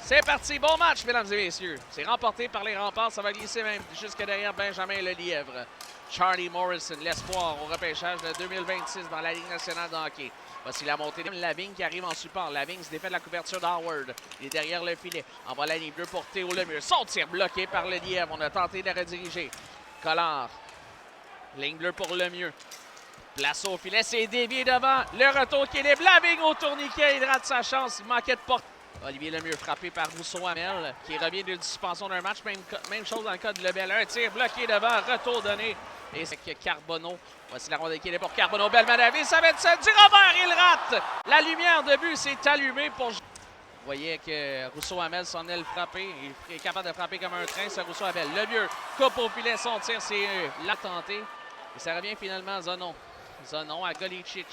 C'est parti, bon match, mesdames et messieurs. C'est remporté par les Remparts, ça va glisser même jusque derrière Benjamin Lelièvre. Charlie Morrison, l'espoir au repêchage de 2026 dans la Ligue nationale de hockey. Voici la montée de Lavigne qui arrive en support. Lavigne se défait de la couverture d'Howard. Il est derrière le filet. Envoie la ligne bleue pour Théo Lemieux. Son tir bloqué par Lelièvre. On a tenté de rediriger. Collard. Ligne bleue pour Lemieux. Place au filet, c'est dévié devant. Le retour qui est Lavigne au tourniquet. Il rate sa chance. Il manquait de porte. Olivier Lemieux frappé par Rousseau-Hamel qui revient d'une suspension d'un match. Même chose dans le cas de Lebel. Un tir bloqué devant, retour donné. Et c'est que Carbonneau. Voici la rondelle qui est pour Carbonneau. Belmadavis, ça va être ça. Du revers, il rate. La lumière de but s'est allumée pour... Vous voyez que Rousseau-Hamel s'en est le frappé. Il est capable de frapper comme un train, ce Rousseau-Hamel. Lemieux coupe au filet son tir. C'est l'a tenté. Et ça revient finalement à Zanon. Zanon à Golicic.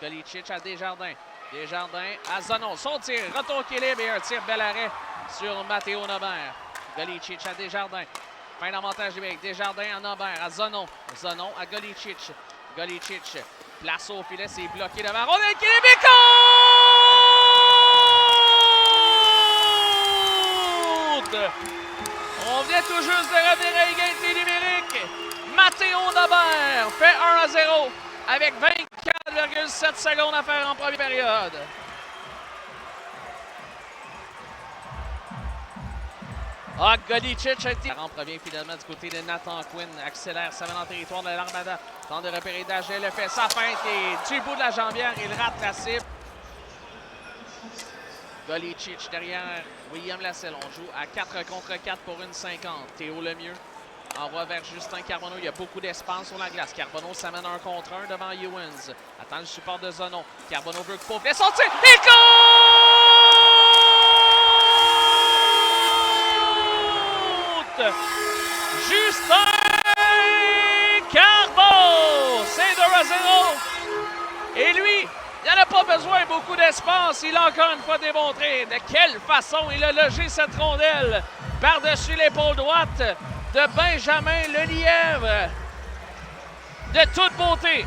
Golicic à Desjardins. Desjardins à Zanon. Son tir, retour qui est libre et un tir bel arrêt sur Matteo Nobert. Golicic à Desjardins. Fin d'avantage numérique. Desjardins à Nobert, à Zanon. Zanon à Golicic. Golicic. Place au filet, c'est bloqué devant. Rondelle qui est contre! On vient tout juste de revenir à égalité numérique. Matteo Nobert fait 1-0 avec 24,7 secondes à faire en première période. Ah, Golicic a été... La rampe revient finalement du côté de Nathan Quinn. Accélère, ça va dans le territoire de l'Armada. Tente de repérer Daget, le fait sa feinte et du bout de la jambière, il rate la cible. Golicic derrière William Lasselle. On joue à 4 contre 4 pour une 50. Théo Lemieux envoie vers Justin Carbonneau. Il y a beaucoup d'espace sur la glace. Carbonneau s'amène 1 contre 1 devant Ewens. Attend le support de Zanon. Carbonneau veut couper au filet. Sortir. Il compte! Justin Carbonneau! C'est 2-0. Et lui, il n'en a pas besoin beaucoup d'espace. Il a encore une fois démontré de quelle façon il a logé cette rondelle par-dessus l'épaule droite de Benjamin Lelièvre. De toute beauté.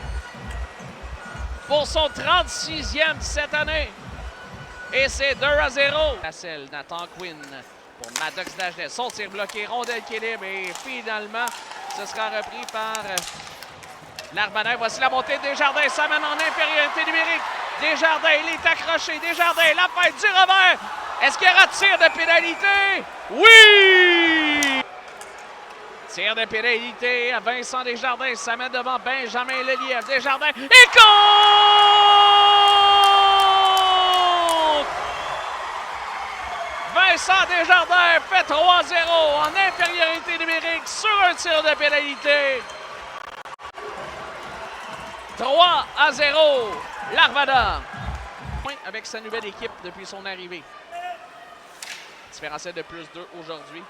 Pour son 36e cette année. Et c'est 2-0. Lasselle, Nathan Quinn pour Maddox Dagenet. Son tir bloqué, rondelle qui est libre. Et finalement, ce sera repris par l'Armanet. Voici la montée de Desjardins. Ça mène en infériorité numérique. Desjardins, il est accroché. Desjardins, la fête du revers. Est-ce qu'il y aura tir de pénalité? Oui! Tir de pénalité à Vincent Desjardins. Ça mène devant Benjamin Lelièvre. Desjardins, il compte! Vincent Desjardins fait 3-0 en infériorité numérique sur un tir de pénalité. 3-0, l'Armada. Avec sa nouvelle équipe depuis son arrivée. Différentiel de plus 2 aujourd'hui.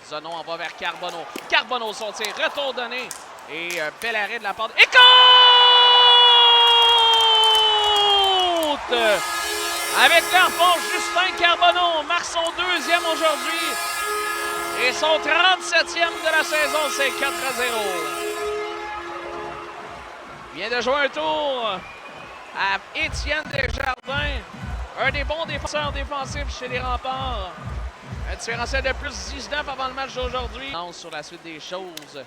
Zanon envoie vers Carbonneau. Carbonneau son tir, retour donné. Et un bel arrêt de la part de... Et compte! Avec l'enfant Justin Carbonneau, marque son 2e aujourd'hui. Et son 37e de la saison, c'est 4-0. Vient de jouer un tour à Étienne Desjardins, un des bons défenseurs défensifs chez les Remparts. Un différentiel de plus 19 avant le match d'aujourd'hui. Sur la suite des choses,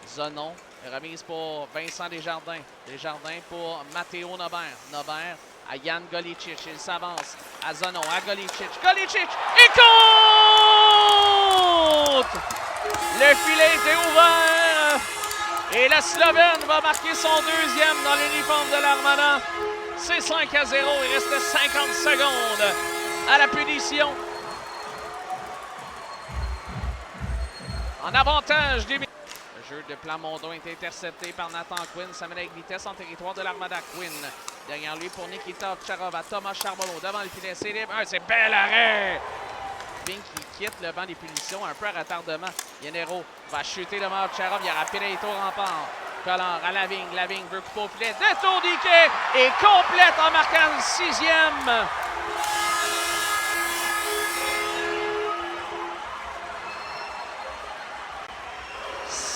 Zanon, remise pour Vincent Desjardins. Desjardins pour Matteo Nobert. Nobert à Yann Golicic. Il s'avance à Zanon, à Golicic. Golicic, il compte! Le filet était ouvert. Et la Slovène va marquer son 2e dans l'uniforme de l'Armada. C'est 5-0. Il reste 50 secondes à la punition. En avantage des... Le jeu de Plamondon est intercepté par Nathan Quinn. Ça mène avec vitesse en territoire de l'Armada. Quinn derrière lui pour Nikita Ovtcharov à Thomas Charbonneau. Devant le filet, c'est libre. C'est bel arrêt! Qui quitte le banc des punitions, un peu à retardement. Yanero va chuter devant Ovtcharov. Il y aura pénalité au rempart. Collard à Lavigne. Lavigne veut couper au filet. Détourniquet et complète en marquant le 6e.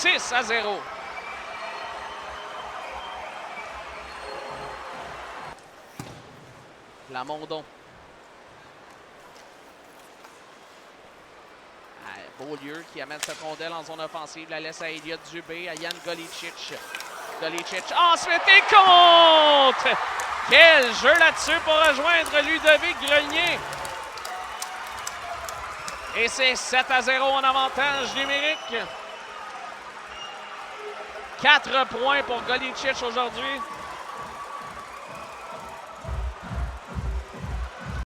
« 6-0. Plamondon Beaulieu qui amène cette rondelle en zone offensive, la laisse à Elliot Dubé, à Jan Golicic. Golicic ensuite et compte! Quel jeu là-dessus pour rejoindre Ludovic Grenier. Et c'est 7-0 en avantage numérique. 4 points pour Golicic aujourd'hui.